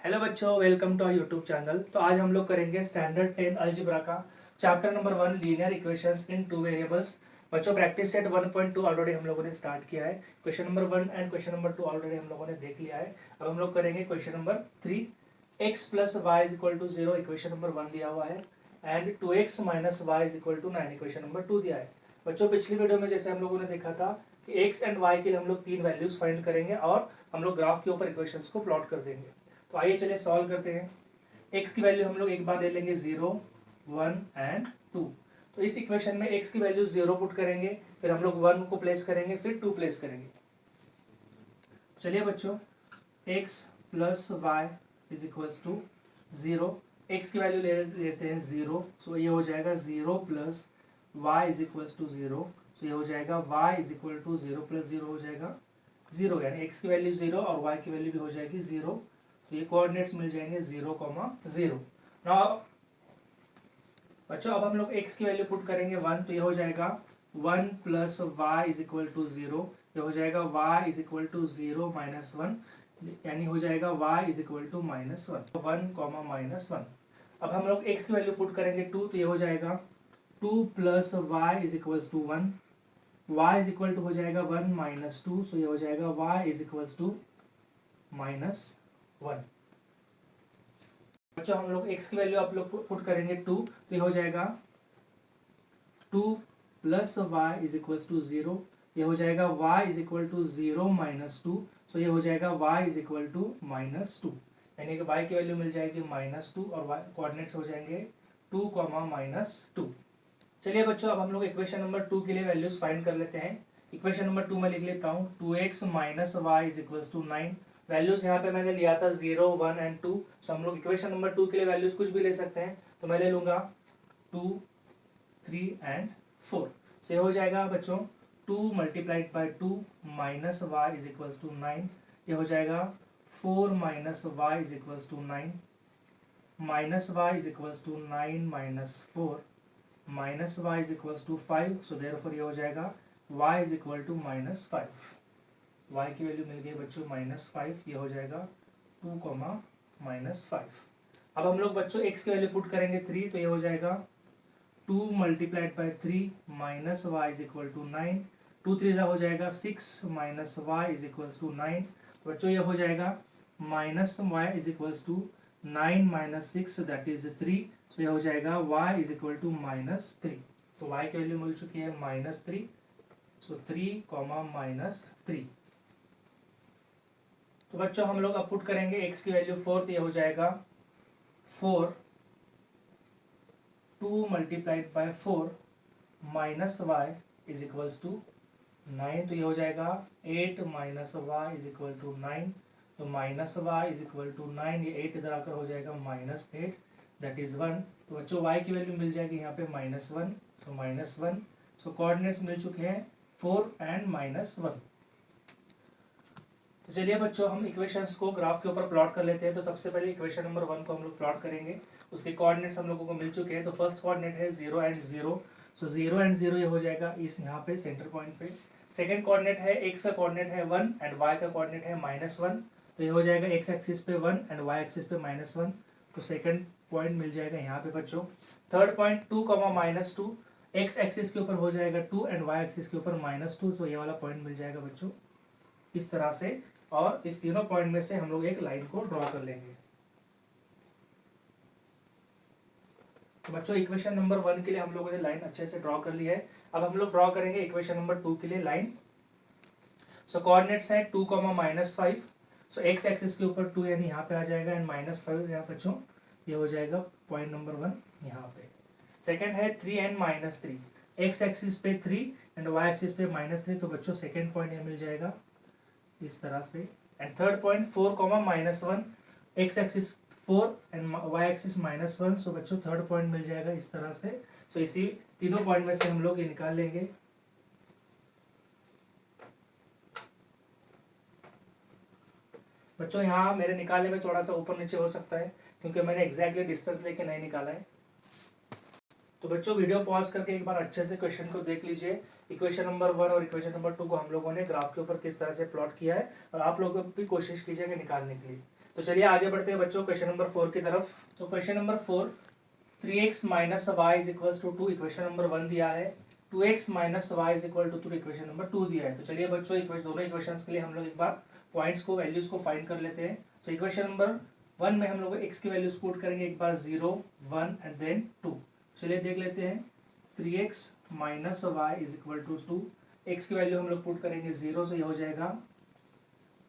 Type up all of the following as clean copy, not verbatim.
Hello बच्चों, welcome to our YouTube channel. तो आज हम लोग करेंगे स्टैंडर्ड 10th अलजेब्रा का chapter number 1 linear equations in two variables. बच्चों प्रैक्टिस सेट 1.2 ऑलरेडी हम लोगों ने स्टार्ट किया है। Question number 1 and question number 2 already हम लोगों ने देख लिया है। अब हम लोग करेंगे question number 3। x plus Y is equal to 0 equation number 1 दिया हुआ है and 2x minus Y is equal to 9 equation number 2 दिया है। बच्चों पिछली वीडियो में जैसे हम लोगों ने देखा था कि x एंड y के लिए हम लोग 3 वैल्यूज फाइंड करेंगे और हम लोग ग्राफ के ऊपर इक्वेशंस को प्लॉट कर देंगे। तो आइए चलिए सॉल्व करते हैं। x की वैल्यू हम लोग एक बार ले लेंगे 0, 1 एंड 2। तो इस इक्वेशन में x की वैल्यू 0 पुट करेंगे, फिर हम लोग 1 को प्लेस करेंगे, फिर 2 प्लेस करेंगे। चलिए बच्चों, x plus Y is equals to 0। x की वैल्यू लेते हैं 0, सो ये हो जाएगा 0 plus Y is equals to 0। So ये हो जाएगा y is equal to 0 plus 0 हो जाएगा 0, यानी x की वैल्यू 0 और y की वैल्यू भी हो जाएगी 0। तो ये कोऑर्डिनेट्स मिल जाएंगे 0,0। नाउ बच्चों अब हम लोग x की वैल्यू पुट करेंगे 1, तो ये हो जाएगा 1 plus Y is equal to 0। ये हो जाएगा y is equal to 0 minus 1, यानी हो जाएगा y is equal to minus 1, 1 comma minus 1। अब हम लोग x की वैल्यू पुट करेंगे 2, तो ये हो जाएगा 2 plus Y is equal to 1। y is equal to हो जाएगा 1 माइनस 2, सो ये हो जाएगा y is equal to minus 1। बच्चों हम लोग x की वैल्यू आप लोग पुट करेंगे 2, तो ये हो जाएगा 2 plus Y is equal to 0। ये हो जाएगा y is equal to 0 minus 2, so ये हो जाएगा y is equal to minus 2, यानी कि y की वैल्यू मिल जाएगी माइनस 2 और कोऑर्डिनेट्स हो जाएंगे 2 कॉमा माइनस 2। चलिए बच्चों अब हम लोग इक्वेशन नंबर 2 के लिए वैल्यूज फाइंड कर लेते हैं। इक्वेशन नंबर 2 में लिख लेता हूँ 2x minus Y is equal to 9। Values यहाँ पे मैंने लिया था 0, 1 एंड 2। सो हम लोग इक्वेशन नंबर 2 के लिए वैल्यूज कुछ भी ले सकते हैं, तो मैं ले लूंगा 2, 3 एंड 4। सो ये हो जाएगा बच्चों 2 multiplied by 2 minus Y is equal to 9। ये हो जाएगा 4 minus Y is equal to 9, minus Y is equal to 9 minus 4 minus Y is equal to 5। So therefore ये हो जाएगा y is equal to minus 5। y की value मिल गई बच्चों माइनस 5, ये हो जाएगा 2 कॉमा माइनस 5। अब हम लोग बच्चों x की वैल्यू पुट करेंगे 3, तो ये हो जाएगा 2 multiplied by 3 minus Y is equal to 9। 2 3 हो जाएगा 6 minus Y is equal to 9। बच्चों ये हो जाएगा minus Y is equal to 9 minus 6 that is 3। तो यह हो जाएगा y is equal to minus 3। तो y की वैल्यू मिल चुकी है माइनस 3, सो 3 कॉमा माइनस 3। तो बच्चों हम लोग अब पुट करेंगे x की वैल्यू 4, तो यह हो जाएगा 4 2 multiplied by 4 minus Y is equals to 9। तो ये हो जाएगा 8 minus Y is equal to 9। तो minus Y is equal to 9, ये 8 इधर आकर हो जाएगा माइनस 8 दैट इज 1। तो बच्चों y की वैल्यू मिल जाएगी यहाँ पे माइनस 1, तो माइनस 1। सो कोऑर्डिनेट्स मिल चुके हैं 4 एंड माइनस 1। तो चलिए बच्चों हम इक्वेशंस को ग्राफ के ऊपर प्लॉट कर लेते हैं। तो सबसे पहले इक्वेशन नंबर 1 को हम लोग प्लॉट करेंगे। उसके कोऑर्डिनेट्स हम लोगों को मिल चुके हैं। तो फर्स्ट कोऑर्डिनेट है 0 एंड 0, सो 0 एंड 0 ये हो जाएगा इस यहाँ पे सेंटर पॉइंट पे। सेकंड कोऑर्डिनेट है x का कोऑर्डिनेट है 1 एंड y का कोऑर्डिनेट है माइनस 1। तो ये हो जाएगा x एक्सिस पे 1 एंड y एक्सिस पे माइनस 1। तो सेकंड पॉइंट मिल जाएगा यहाँ पे बच्चों। Third point 2 comma minus 2, x axis के ऊपर हो जाएगा 2 एंड y एक्सिस के ऊपर माइनस 2। तो ये वाला पॉइंट मिल जाएगा बच्चों इस तरह से, और इस तीनों पॉइंट में से हम लोग एक लाइन को ड्रॉ कर लेंगे। तो बच्चों इक्वेशन नंबर 1 के लिए हम लोगों ने लाइन अच्छे से ड्रॉ कर ली है। अब हम लोग ड्रॉ करेंगे इक्वेशन नंबर 2 के लिए लाइन। सो कोऑर्डिनेट्स है 2 कॉमा माइनस 5। सो एक्स एक्सिस के ऊपर 2 यानी यहाँ पे आ जाएगा एंड माइनस 5 यहाँ बच्चों ये हो जाएगा पॉइंट नंबर 1 यहाँ पे। सेकेंड है 3 एंड माइनस 3, एक्स एक्सिस पे 3 एंड वाई एक्सिस पे माइनस 3। तो बच्चों सेकेंड पॉइंट ये मिल जाएगा इस तरह से। And third point 4 comma minus 1, X axis 4 and Y axis minus 1। So बच्चों थर्ड पॉइंट मिल जाएगा इस तरह से। सो इसी तीनों पॉइंट में से हम लोग ये निकाल लेंगे। बच्चों यहाँ मेरे निकालने में थोड़ा सा ऊपर नीचे हो सकता है क्योंकि मैंने एग्जैक्टली डिस्टेंस लेके नहीं निकाला है। तो बच्चों वीडियो पॉज करके एक बार अच्छे से क्वेश्चन को देख लीजिए। इक्वेशन नंबर 1 और इक्वेशन नंबर 2 को हम लोगों ने ग्राफ के ऊपर किस तरह से प्लॉट किया है, और आप लोग भी कोशिश कीजिएगा निकालने के लिए। तो चलिए आगे बढ़ते हैं बच्चों क्वेश्चन नंबर 4 की तरफ। तो question number 4, 3x minus Y is equal to 2, equation number 1 दिया है। 2x minus Y is equal to 2, equation number 2 दिया है। तो चलिए बच्चों दोनों इक्वेशंस के लिए हम लोग एक बार पॉइंट्स को, वैल्यूज को फाइंड कर लेते हैं। तो इक्वेशन नंबर 1 में हम लोग x की वैल्यूज पुट करेंगे एक बार 0, 1 एंड देन 2। चलिए देख लेते हैं। 3x minus Y is equal to 2, X की वैल्यू हम लोग पुट करेंगे 0, तो ये हो जाएगा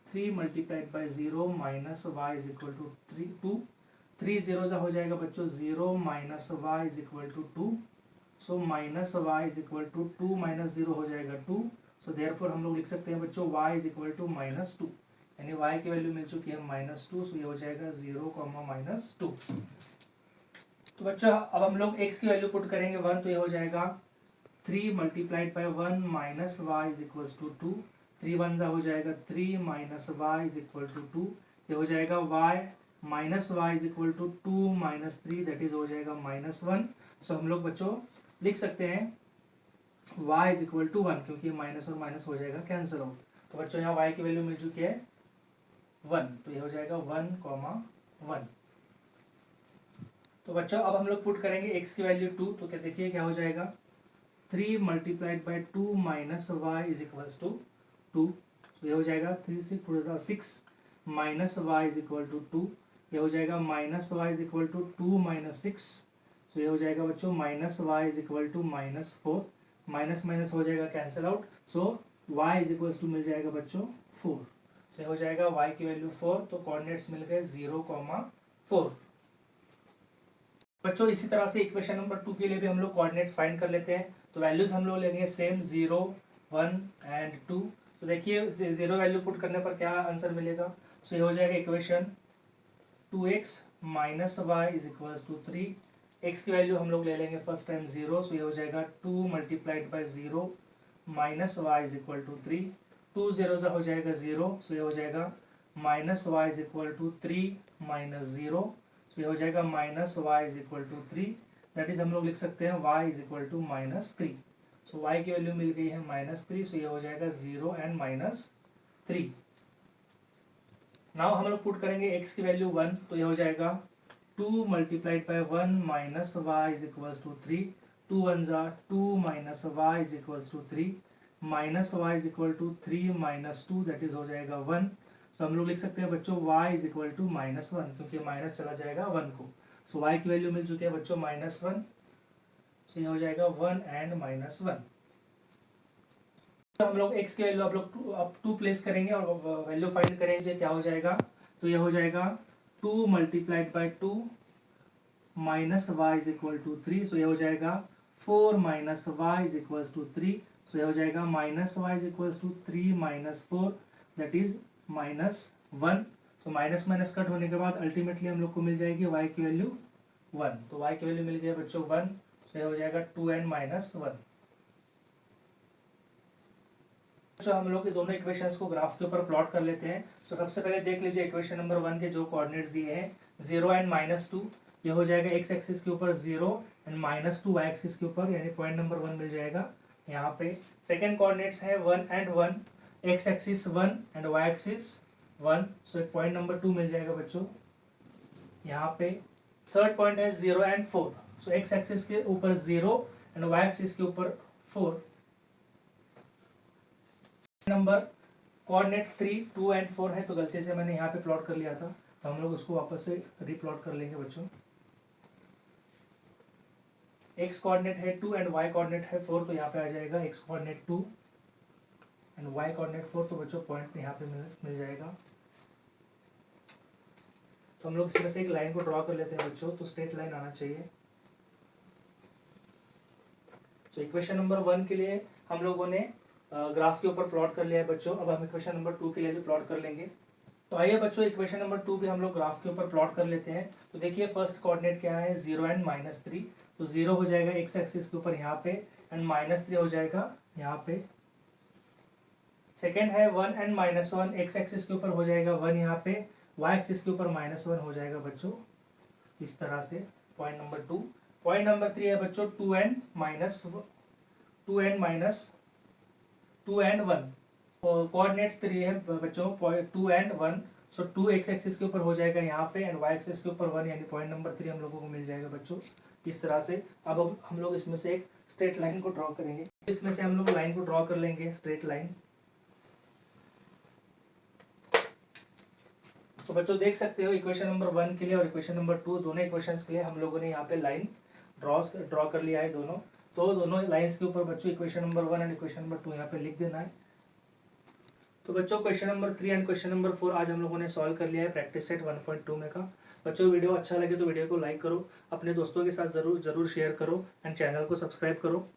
3 multiplied by 0 minus Y is equal to 2। 3 0 हो जाएगा बच्चों 0 minus Y is equal to 2। So minus Y is equal to 2 minus 0 हो जाएगा 2। सो देयरफॉर हम लोग लिख सकते हैं बच्चों y is equal to minus 2, यानी y की वैल्यू मिल चुकी है माइनस 2। सो ये हो जाएगा 0 माइनस 2। तो बच्चों अब हम लोग x की वैल्यू पुट करेंगे 1, तो ये हो जाएगा 3 multiplied by 1 minus Y is equal to 2। 3 1 हो जाएगा 3 minus Y is equal to 2। ये हो जाएगा y minus Y is equal to 2 minus 3, that is हो जाएगा माइनस 1। सो हम लोग बच्चों लिख सकते हैं y इज इक्वल टू 1, क्योंकि माइनस और माइनस हो जाएगा कैंसिल आउट। तो बच्चों यहाँ y की वैल्यू मिल चुकी है 1, तो ये हो जाएगा 1, 1। तो बच्चों अब हम लोग पुट करेंगे x की वैल्यू 2, तो क्या देखिए क्या हो जाएगा 3 multiplied by 2 minus Y is equal to 2। तो ये हो जाएगा 6 minus Y is equal to 2। ये हो जाएगा minus Y is equal to 2 minus 6। तो ये हो जाएगा बच्चों minus Y is equal to minus 4। Minus minus हो जाएगा cancel out. So y is equal to मिल जाएगा बच्चों 4। तो ये हो जाएगा y की वैल्यू 4, तो कोऑर्डिनेट्स मिल गए 0, 4। बच्चों इसी तरह से इक्वेशन नंबर 2 के लिए भी हम लोग कोऑर्डिनेट्स फाइंड कर लेते हैं। तो वैल्यूज हम लोग लेंगे सेम 0, 1 एंड 2। तो देखिए 0 वैल्यू पुट करने पर क्या आंसर मिलेगा। सो ये हो जाएगा equation 2x minus Y is equal to 3। x की वैल्यू हम लोग ले लेंगे फर्स्ट टाइम 0, सो ये हो जाएगा 2 multiplied by 0 minus Y is equal to 3। 2 0 हो जाएगा 0, सो ये हो जाएगा minus Y is equal to 3 minus 0। तो ये हो जाएगा minus Y is equal to 3, that is हम लोग लिख सकते हैं y is equal to minus 3। So y की वैल्यू मिल गई है माइनस 3, सो ये हो जाएगा 0 एंड माइनस 3। नाउ हम लोग पुट करेंगे x की वैल्यू 1, तो ये हो जाएगा 2 multiplied by 1 minus Y is equal to 3। 2 1 2 minus Y is equal to 3, minus Y is equal to 3 minus 2, that is हो जाएगा 1। सो हम लोग लिख सकते हैं बच्चों y is equal to minus 1, क्योंकि माइनस चला जाएगा 1 को। सो y की वैल्यू मिल चुकी है बच्चों माइनस 1। सो ये हो जाएगा 1 एंड माइनस 1। तो हम लोग x की वैल्यू अब 2 प्लेस करेंगे और वैल्यू फाइंड करेंगे, क्या हो जाएगा। तो ये हो जाएगा 2 multiplied by 2 minus Y is equal to 3। So ये हो जाएगा 4 minus Y is equal to 3। So ये हो जाएगा minus Y is equal to 3 minus 4, that is minus 1। तो माइनस माइनस कट होने के बाद अल्टीमेटली हम लोग को मिल जाएगी y की वैल्यू 1। तो y की वैल्यू मिल गई बच्चों 1, तो ये हो जाएगा 2n माइनस 1। तो हम लोग दोनों इक्वेशंस को ग्राफ के ऊपर प्लॉट कर लेते हैं। तो सबसे पहले देख लीजिए इक्वेशन नंबर 1 के जो कोऑर्डिनेट्स दिए हैं 0 एंड माइनस 2। ये हो जाएगा x एक्सिस के ऊपर 0 एंड माइनस 2 y एक्सिस के ऊपर, यानी पॉइंट नंबर 1 मिल जाएगा यहाँ पे। सेकेंड कोऑर्डिनेट्स है 1 and 1, x axis 1 and y axis 1। सो एक पॉइंट नंबर 2 मिल जाएगा बच्चों यहाँ पे। थर्ड पॉइंट है 0 एंड 4। सो x एक्सिस के ऊपर 0 एंड y एक्सिस के ऊपर 4। नंबर कोऑर्डिनेट्स 3, 2 एंड 4 है, तो गलती से मैंने यहाँ पे प्लॉट कर लिया था, तो हम लोग उसको वापस से रिप्लॉट कर लेंगे बच्चों। x कोऑर्डिनेट है 2 एंड y कोऑर्डिनेट है 4, तो यहाँ पे आ जाएगा x coordinate 2 and y coordinate 4। तो बच्चों पॉइंट यहाँ पे मिल जाएगा। तो हम लोग इसमें से एक लाइन को ड्रॉ कर लेते हैं बच्चों, तो स्ट्रेट लाइन आना चाहिए। तो इक्वेशन नंबर 1 के लिए हम लोगों ने ग्राफ के ऊपर प्लॉट कर लिया है बच्चों। अब हम इक्वेशन नंबर 2 के लिए भी प्लॉट कर लेंगे। तो आइए बच्चों इक्वेशन नंबर 2 भी हम लोग ग्राफ के ऊपर प्लॉट कर लेते हैं। तो देखिए फर्स्ट कोऑर्डिनेट क्या है 0 एंड माइनस 3। तो 0 हो जाएगा x एक्सिस के ऊपर यहाँ पे एंड माइनस 3 हो जाएगा यहाँ पे। सेकेंड है 1 एंड माइनस 1, x एक्सिस के ऊपर हो जाएगा 1 यहाँ पे, y एक्सिस के ऊपर माइनस 1 हो जाएगा बच्चों इस तरह से। Point number 2। पॉइंट नंबर 3 है बच्चों 2 एंड माइनस 2 एंड 1। कोऑर्डिनेट्स 3 है बच्चों 2 एंड 1। सो 2 एक्स एक्सिस के ऊपर हो जाएगा यहाँ पे एंड वाई एक्सिस के ऊपर 1 यानी पॉइंट नंबर 3 हम लोगों को मिल जाएगा बच्चों इस तरह से। अब हम लोग इसमें से एक स्ट्रेट लाइन को ड्रॉ करेंगे, इसमें से हम लोग लाइन को ड्रॉ कर लेंगे स्ट्रेट लाइन। तो बच्चों देख सकते हो इक्वेशन नंबर 1 के लिए और इक्वेशन नंबर 2 दोनों इक्वेशंस के लिए हम लोगों ने यहाँ पे लाइन ड्रॉ कर लिया है दोनों। तो दोनों लाइंस के ऊपर बच्चों equation number 1 and equation number 2 यहाँ पे लिख देना है। तो बच्चों question number 3 and question number 4 आज हम लोगों ने सॉल्व कर लिया है प्रैक्टिस सेट 1.2 में का। बच्चों वीडियो अच्छा लगे तो वीडियो को लाइक करो, अपने दोस्तों के साथ जरूर शेयर करो एंड चैनल को सब्सक्राइब करो।